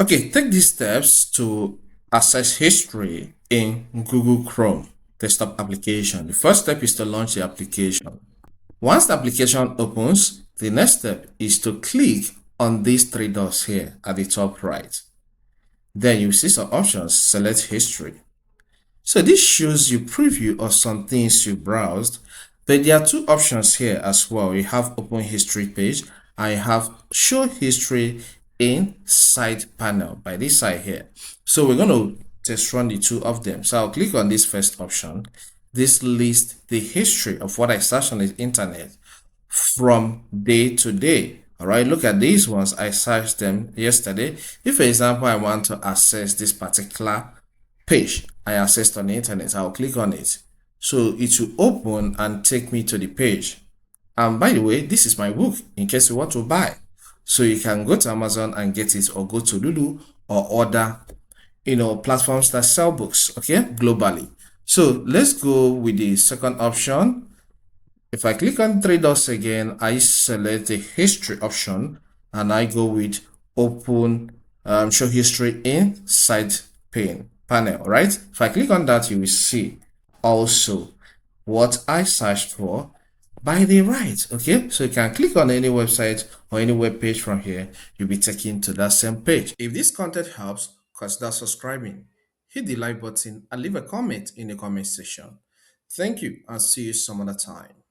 Okay, take these steps to access history in Google Chrome desktop application. The first step is to launch the application. Once the application opens, the next step is to click on these three dots here at the top right. Then you see some options, select history. So this shows you preview of some things you browsed, but there are two options here as well. You have open history page and you have show history in side panel by this side here. So we're going to test run the two of them. So I'll click on this first option. This lists the history of what I searched on the internet from day to day. All right, look at these ones. I searched them yesterday. If, for example, I want to access this particular page I accessed on the internet, I'll click on it. So it will open and take me to the page. And by the way, this is my book in case you want to buy. So you can go to Amazon and get it, or go to Lulu or order, platforms that sell books, okay, globally. So let's go with the second option. If I click on three dots again, I select the history option and I go with open show history in side panel, right? If I click on that, you will see also what I searched for by the right. Okay, so you can click on any website or any web page from here, you'll be taken to that same page. If this content helps, consider subscribing, hit the like button and leave a comment in the comment section. Thank you and see you some other time.